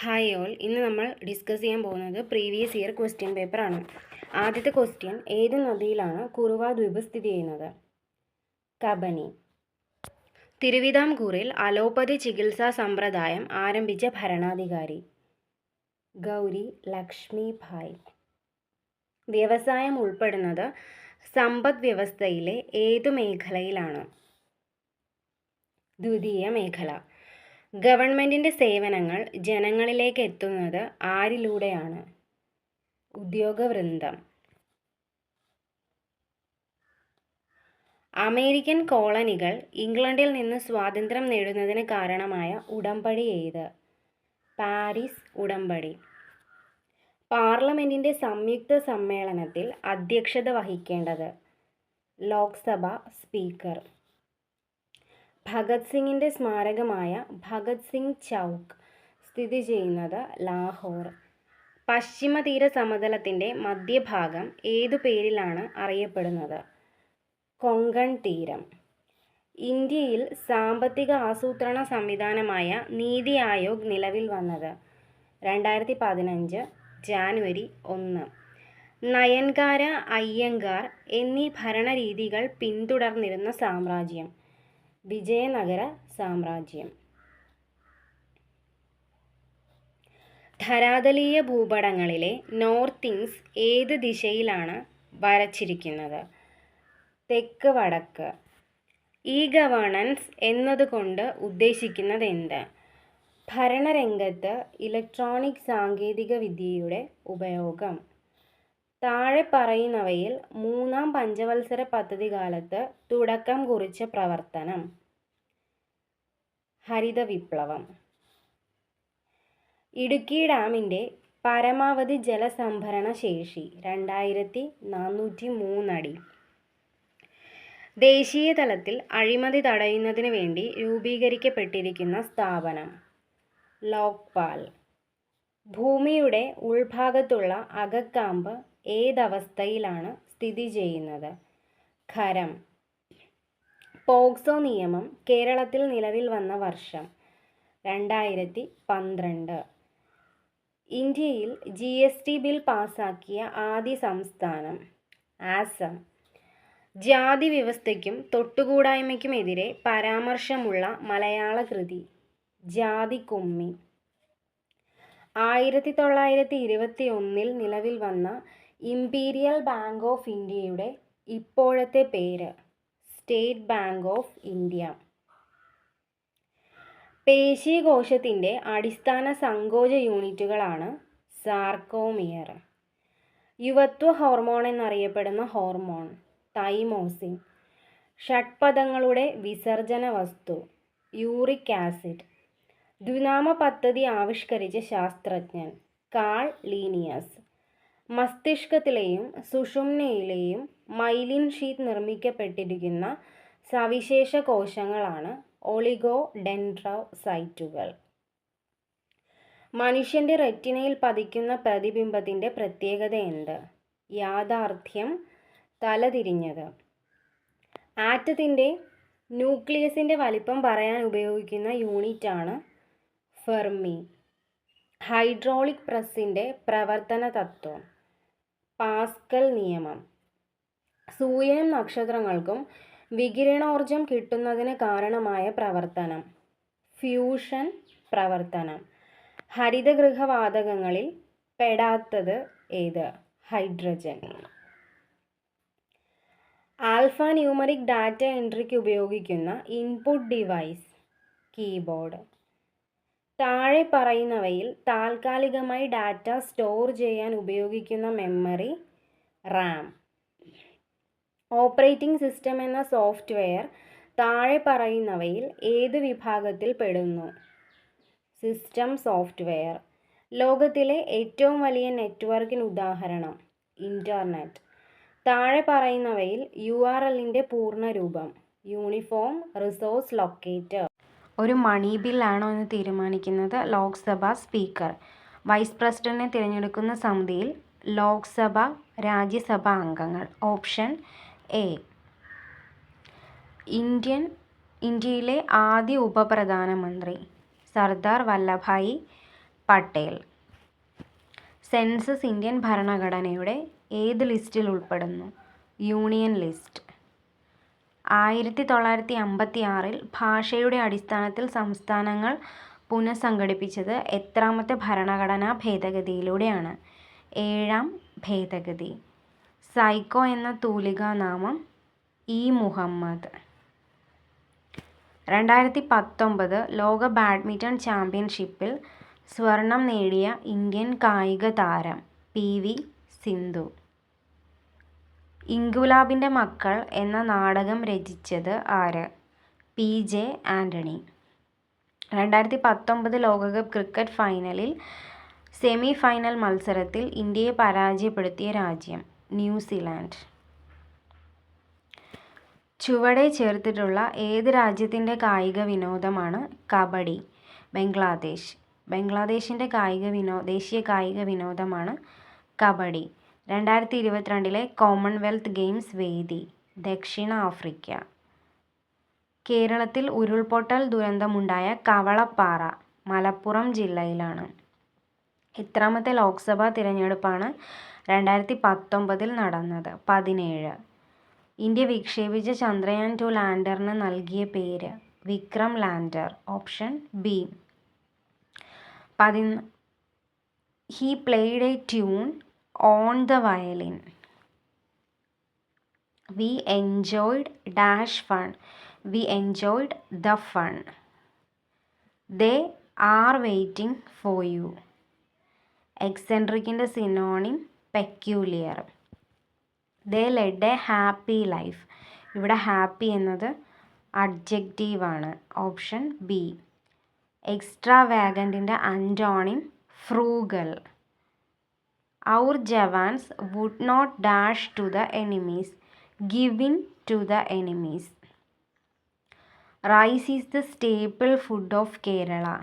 Hi all, ഇന്ന് നമ്മൾ discuss ചെയ്യാൻ പോകുന്നത് പ്രീവിയസ് ഇയർ ക്വസ്റ്റ്യൻ പേപ്പറാണ്. ആദ്യത്തെ ക്വസ്റ്റ്യൻ, ഏത് നദിയിലാണ് കുറുവ ദ്വീപ് സ്ഥിതി ചെയ്യുന്നത്? കബനി. തിരുവിതാംകൂറിൽ അലോപ്പതി ചികിത്സാ സമ്പ്രദായം ആരംഭിച്ച ഭരണാധികാരി? ഗൗരി ലക്ഷ്മി ഭായ്. വ്യവസായം ഉൾപ്പെടുന്നത് സമ്പദ് വ്യവസ്ഥയിലെ ഏതു മേഖലയിലാണ്? ദ്വിതീയ മേഖല. ഗവൺമെൻറ്റിൻ്റെ സേവനങ്ങൾ ജനങ്ങളിലേക്ക് എത്തുന്നത് ആരിലൂടെയാണ്? ഉദ്യോഗവൃന്ദം. അമേരിക്കൻ കോളനികൾ ഇംഗ്ലണ്ടിൽ നിന്ന് സ്വാതന്ത്ര്യം നേടുന്നതിന് കാരണമായ ഉടമ്പടി ഏത്? പാരീസ് ഉടമ്പടി. പാർലമെൻറ്റിൻ്റെ സംയുക്ത സമ്മേളനത്തിൽ അധ്യക്ഷത വഹിക്കേണ്ടത്? ലോക്സഭ സ്പീക്കർ. ഭഗത് സിംഗിൻ്റെ സ്മാരകമായ ഭഗത് സിംഗ് ചൗക്ക് സ്ഥിതി ചെയ്യുന്നത് ലാഹോർ. പശ്ചിമ തീര സമതലത്തിൻ്റെ മധ്യഭാഗം ഏതു പേരിലാണ് അറിയപ്പെടുന്നത്? കൊങ്കൺ തീരം. ഇന്ത്യയിൽ സാമ്പത്തിക ആസൂത്രണ സംവിധാനമായ നീതി ആയോഗ് നിലവിൽ വന്നത് 2015 ജാനുവരി 1. നയൻകാര, അയ്യങ്കാർ എന്നീ ഭരണരീതികൾ പിന്തുടർന്നിരുന്ന സാമ്രാജ്യം? വിജയനഗര സാമ്രാജ്യം. ധരാതലീയ ഭൂപടങ്ങളിലെ നോർത്തിങ്സ് ഏത് ദിശയിലാണ് വരച്ചിരിക്കുന്നത്? തെക്ക് വടക്ക്. ഇ ഗവേണൻസ് എന്നതുകൊണ്ട് ഉദ്ദേശിക്കുന്നത് എന്ത്? ഭരണരംഗത്ത് ഇലക്ട്രോണിക് സാങ്കേതിക വിദ്യയുടെ ഉപയോഗം. താഴെ പറയുന്നവയിൽ മൂന്നാം പഞ്ചവത്സര പദ്ധതി കാലത്ത് തുടക്കം കുറിച്ച പ്രവർത്തനം? ഹരിത വിപ്ലവം. ഇടുക്കി ഡാമിൻ്റെ പരമാവധി ജലസംഭരണ ശേഷി 2403 അടി. ദേശീയ തലത്തിൽ അഴിമതി തടയുന്നതിന് വേണ്ടി രൂപീകരിക്കപ്പെട്ടിരിക്കുന്ന സ്ഥാപനം? ലോക്പാൽ. ഭൂമിയുടെ ഉൾഭാഗത്തുള്ള അകക്കാമ്പ് ഏതവസ്ഥയിലാണ് സ്ഥിതി ചെയ്യുന്നത്? ഖരം. പോക്സോ നിയമം കേരളത്തിൽ നിലവിൽ വന്ന വർഷം? 2012. ഇന്ത്യയിൽ GST ബിൽ പാസാക്കിയ ആദ്യ സംസ്ഥാനം? ആസം. ജാതി വ്യവസ്ഥയ്ക്കും തൊട്ടുകൂടായ്മയ്ക്കുമെതിരെ പരാമർശമുള്ള മലയാള കൃതി? ജാതിക്കുമ്മി. 1921 നിലവിൽ വന്ന ഇംപീരിയൽ ബാങ്ക് ഓഫ് ഇന്ത്യയുടെ ഇപ്പോഴത്തെ പേര്? State bank of India. പേശീകോശത്തിൻ്റെ അടിസ്ഥാന സങ്കോച യൂണിറ്റുകളാണ് സാർക്കോമിയർ. യുവത്വ ഹോർമോൺ എന്നറിയപ്പെടുന്ന ഹോർമോൺ? തൈമോസിൻ. ഷഡ്പദങ്ങളുടെ വിസർജന വസ്തു? Uric acid. ദ്വിനാമ പദ്ധതി ആവിഷ്കരിച്ച ശാസ്ത്രജ്ഞൻ? Carl Linnaeus. മസ്തിഷ്കത്തിലെയും സുഷുമ്നയിലെയും മൈലിൻ ഷീത്ത് നിർമ്മിക്കപ്പെട്ടിരിക്കുന്ന സവിശേഷ കോശങ്ങളാണ് ഒളിഗോഡെൻഡ്രോസൈറ്റുകൾ. മനുഷ്യൻ്റെ റെറ്റിനയിൽ പതിക്കുന്ന പ്രതിബിംബത്തിൻ്റെ പ്രത്യേകത എന്ത്? യാഥാർത്ഥ്യം തലതിരിഞ്ഞത്. ആറ്റത്തിൻ്റെ ന്യൂക്ലിയസിൻ്റെ വലിപ്പം പറയാൻ ഉപയോഗിക്കുന്ന യൂണിറ്റാണ് ഫെർമി. ഹൈഡ്രോളിക് പ്രസ്സിൻ്റെ പ്രവർത്തന തത്വം? പാസ്കൽ നിയമം. സൂര്യനും നക്ഷത്രങ്ങൾക്കും വികിരണോർജം കിട്ടുന്നതിന് കാരണമായ പ്രവർത്തനം? ഫ്യൂഷൻ പ്രവർത്തനം. ഹരിതഗൃഹവാതകങ്ങളിൽ പെടാത്തത് ഏത്? ഹൈഡ്രജൻ. ആൽഫ ന്യൂമറിക് ഡാറ്റ എൻട്രിക്ക് ഉപയോഗിക്കുന്ന ഇൻപുട്ട് ഡിവൈസ്? കീബോർഡ്. താഴെ പറയുന്നവയിൽ താൽക്കാലികമായി ഡാറ്റ സ്റ്റോർ ചെയ്യാൻ ഉപയോഗിക്കുന്ന മെമ്മറി? റാം. ഓപ്പറേറ്റിംഗ് സിസ്റ്റം എന്ന സോഫ്റ്റ്വെയർ താഴെ പറയുന്നവയിൽ ഏത് വിഭാഗത്തിൽ പെടുന്നു? System software. ലോകത്തിലെ ഏറ്റവും വലിയ നെറ്റ്വർക്കിന് ഉദാഹരണം? ഇൻ്റർനെറ്റ്. താഴെ പറയുന്നവയിൽ URLൻ്റെ പൂർണ്ണരൂപം? Uniform resource locator. ഒരു മണി ബില്ലാണോ എന്ന് തീരുമാനിക്കുന്നത് ലോക്സഭ സ്പീക്കർ. വൈസ് പ്രസിഡന്റിനെ തിരഞ്ഞെടുക്കുന്ന സമിതിയിൽ ലോക്സഭ, രാജ്യസഭ അംഗങ്ങൾ. Option A. ഇന്ത്യയിലെ ആദ്യ ഉപപ്രധാനമന്ത്രി? സർദാർ വല്ലഭായി പട്ടേൽ. സെൻസസ് ഇന്ത്യൻ ഭരണഘടനയുടെ ഏത് ലിസ്റ്റിൽ ഉൾപ്പെടുന്നു? Union list. 1956 ഭാഷയുടെ അടിസ്ഥാനത്തിൽ സംസ്ഥാനങ്ങൾ പുനഃസംഘടിപ്പിച്ചത് എത്രാമത്തെ ഭരണഘടനാ ഭേദഗതിയിലൂടെയാണ്? 7ാം ഭേദഗതി. സൈക്കോ എന്ന തൂലികാനാമം ഇ. മുഹമ്മദ്. 2019 ലോക ബാഡ്മിൻ്റൺ ചാമ്പ്യൻഷിപ്പിൽ സ്വർണം നേടിയ ഇന്ത്യൻ കായിക താരം PV സിന്ധു. ഇൻക്വിലാബിൻ്റെ മക്കൾ എന്ന നാടകം രചിച്ചത് ആര്? PJ ആൻ്റണി. 2019 ലോകകപ്പ് ക്രിക്കറ്റ് ഫൈനലിൽ സെമി ഫൈനൽ മത്സരത്തിൽ ഇന്ത്യയെ പരാജയപ്പെടുത്തിയ രാജ്യം? ന്യൂസിലാൻഡ്. ചുവടെ ചേർത്തിട്ടുള്ള ഏത് രാജ്യത്തിൻ്റെ കായിക വിനോദമാണ് കബഡി? ബംഗ്ലാദേശ്. ബംഗ്ലാദേശിൻ്റെ ദേശീയ കായിക വിനോദമാണ് കബഡി. 2022 കോമൺവെൽത്ത് ഗെയിംസ് വേദി? ദക്ഷിണ ആഫ്രിക്ക. കേരളത്തിൽ ഉരുൾപൊട്ടൽ ദുരന്തമുണ്ടായ കവളപ്പാറ മലപ്പുറം ജില്ലയിലാണ്. എത്രാമത്തെ ലോക്സഭാ തിരഞ്ഞെടുപ്പാണ് 2019 നടന്നത്? 17. ഇന്ത്യ വിക്ഷേപിച്ച ചന്ദ്രയാൻ 2 ലാൻഡറിന് നൽകിയ പേര്? Vikram lander. Option B. He played a tune on the violin. We enjoyed dash fun. We enjoyed the fun. They are waiting for you. എക്സെൻട്രിക്കിൻ്റെ synonym peculiar. They led a happy life. ഇവിടെ happy എന്നത് അഡ്ജക്റ്റീവാണ്. Option B. എക്സ്ട്രാവാഗൻറ്റിൻ്റെ antonym frugal. Our jawans would not dash to the enemies, give in to the enemies. Rice is the staple food of Kerala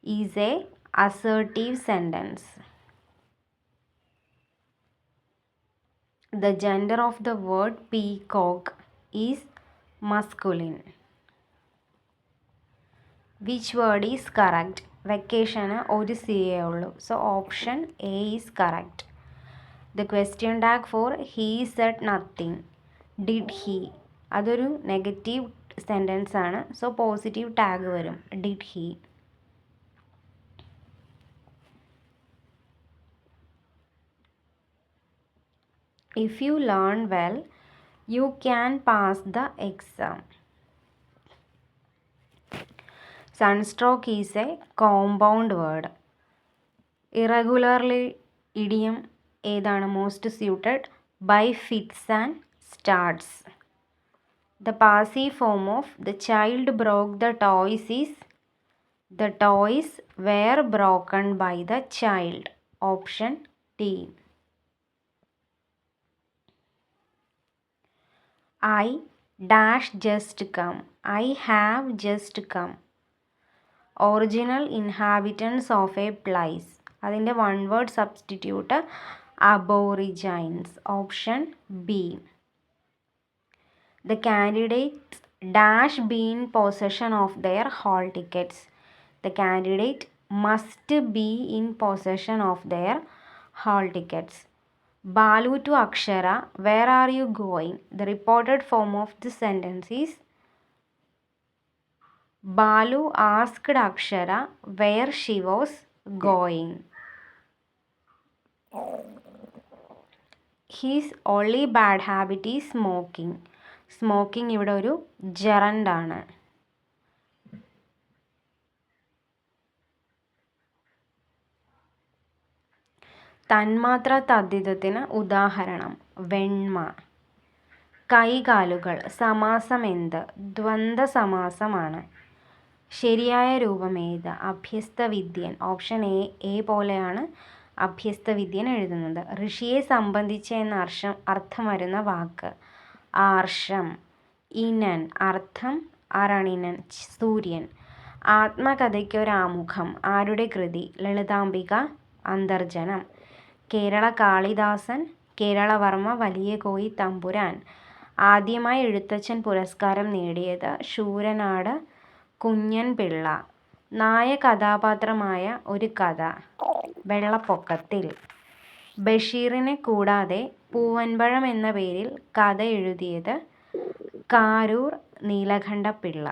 is a assertive sentence. The gender of the word peacock is masculine. Which word is correct? വെക്കേഷന് ഒരു സിയേ ഉള്ളൂ. So option A is correct. The question tag for he said nothing. Did he അതൊരു negative sentence ആണ്. So positive tag വരും. Did he. If you learn well you can pass the exam. Sunstroke is a compound word. Irregularly idiom ഏതാണ്? Most suited by fits and starts. The passive form of the child broke the toys is the toys were broken by the child. Option D. I dash just come. I have just come. Original inhabitants of a place. അതിൻ്റെ one word substitute aborigines. Option B. The candidates dash be in possession of their hall tickets. The candidate must be in possession of their hall tickets. Balu to Akshara, where are you going? The reported form of the sentence is Balu asked Akshara where she was going. His only bad habit is smoking. Smoking ഇവിടെ ഒരു gerund ആണ്. തന്മാത്ര തദ്ധിതത്തിന് ഉദാഹരണം വെണ്മ. കൈകാലുകൾ. സമാസം എന്ത്? ദ്വന്ദ്വ സമാസമാണ്. ശരിയായ രൂപം ഏത്? അഭ്യസ്തവിദ്യൻ. ഓപ്ഷൻ എ പോലെയാണ് അഭ്യസ്തവിദ്യൻ എഴുതുന്നത്. ഋഷിയെ സംബന്ധിച്ച് എന്ന അർത്ഥം വരുന്ന വാക്ക് ആർഷം. ഇനൻ അർത്ഥം അരണിനൻ സൂര്യൻ. ആത്മകഥയ്ക്കൊരാമുഖം ആരുടെ കൃതി? ലളിതാംബിക അന്തർജനം. കേരള കാളിദാസൻ. കേരളവർമ്മ വലിയ കോയി തമ്പുരാൻ. ആദ്യമായി എഴുത്തച്ഛൻ പുരസ്കാരം നേടിയത്? ശൂരനാട് കുഞ്ഞൻ പിള്ള. നായ കഥാപാത്രമായ ഒരു കഥ. വെള്ളപ്പൊക്കത്തിൽ. ബഷീറിനെ കൂടാതെ പൂവൻപഴം എന്ന പേരിൽ കഥ എഴുതിയത് കാരൂർ നീലകണ്ഠപിള്ള.